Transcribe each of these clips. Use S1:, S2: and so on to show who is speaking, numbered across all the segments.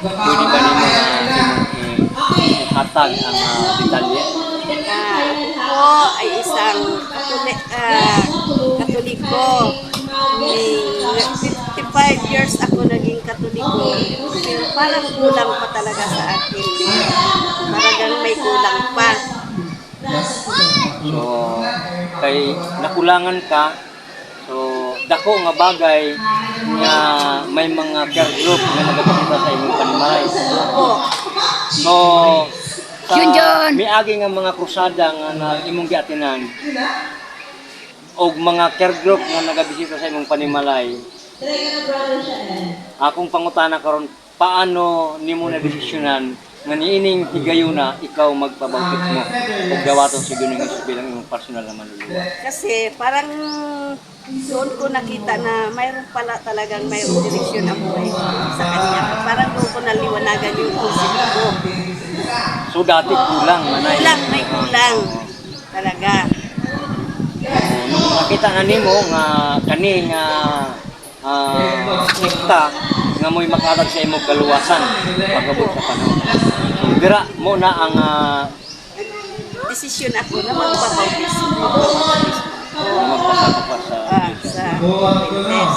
S1: Pwede ba nimo na hatag ang detalye?
S2: Ako ay isang Katoliko. May 55 years ako naging Katoliko. Pero parang kulang pa talaga sa akin. Talagang may kulang pa.
S1: So, kay nakulangan ka, so dako nga bagay nga may mga care group nga nagapakita sa imong panimay.
S2: Opo.
S1: So, miagi nga mga krusada nga na imong giatinan og mga care group nga nagabisita sa imong panimalay. Akong pangutana karon, paano nimo na desisyonan nga niining higayuna ikaw magpabangkit mo ug dawaton si Ginoong Hesus bilang imong personal na manluluwa?
S2: Kasi parang doon ko nakita na mayroon pala talagang mayroong direksyon ang buhay ko sa kanya. Parang doon ko naliwanagan yung isip ko.
S1: So dati kulang manay.
S2: May kulang talaga.
S1: Nung nakita na nimo nga kani nga sekta nga mo'y makalag sa imong kaluwasan pagabot sa panahon. So dira mo na ang
S2: Desisyon ako na magpapautismo.
S1: magpasakop sa
S2: Pintes.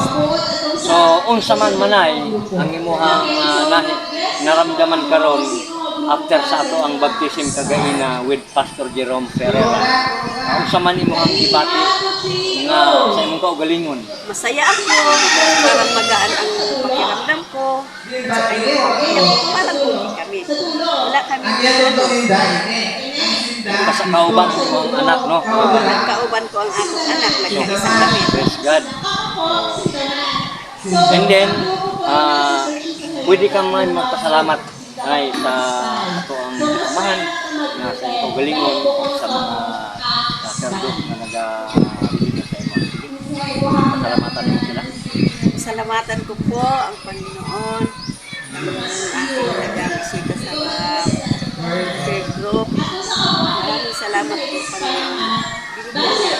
S1: So unsa man manay ang imuhang naramdaman karon after sa ato ang baptism kagaina with Pastor Jerome Ferreira. Unsa man imuhang ibati nga sa imong kaugalingon?
S2: Masaya ako, parang magaan ang pakiramdam ko. Sa kayo, parang hindi kami. Wala kami dito.
S1: Kasakauban mo ang anak, no?
S2: Nagkauban ko ang akong anak, nagkaisa kami.
S1: Praise God. And then, pwede kang man magpasalamat ay sa ato ang samahan na sa kaugalingon sa mga serdot na nag-ibig sa imo. Pasalamatan mo sila.
S2: Salamatan ko po ang Panginoon ng aking nag-amisita sa prayer group. Maraming salamat po, Panginoon. Binigyan niya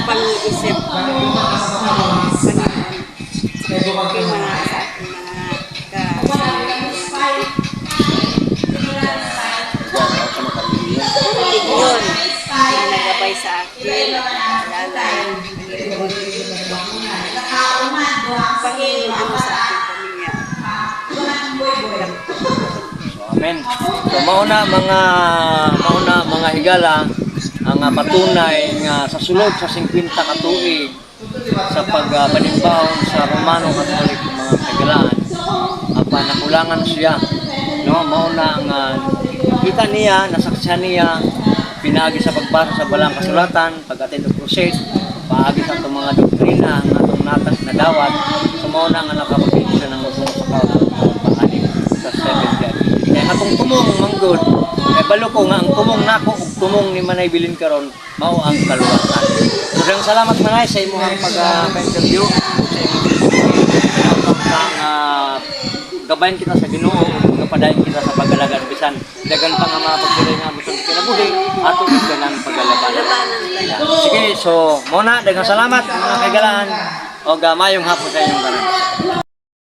S2: pang-isip, Panginoon, sa aking mga yun na nagabay sa akin at lalay Panginoon sa aking pamilya.
S1: So, amen. So, mauna mga higala ang patunay nga sa sulod sa 50 ka tuig sa pagpanimbawon sa Romano Catholic mga kagalaan apa nakulangan siya, no? Mauna ang kita niya, nasaksihan niya pinaagi sa pagbasa sa balang kasulatan, pag-attend og crusade, paagi sa itong mga doktrina ang atong natas na dawat, sa mauna nga nakapagpili siya ng magsumusakaw pag-anig sa 7th year. Kaya atong tumong manggod, kaya balo ko nga ang tumong nako ug tumong ni Manay Bilin karon mao ang kaluwasan. Daghang salamat manay sa imong pag-interview sa imong gabayan kita sa Ginoo ug padayon kita sa pag-alagan bisan dagan pa nga mga pagdiri nga bisan kinabuhi ato ganang paglalaban. Sige, so muna daghang salamat mga kaigalaan og mayong hapon kayong tanan.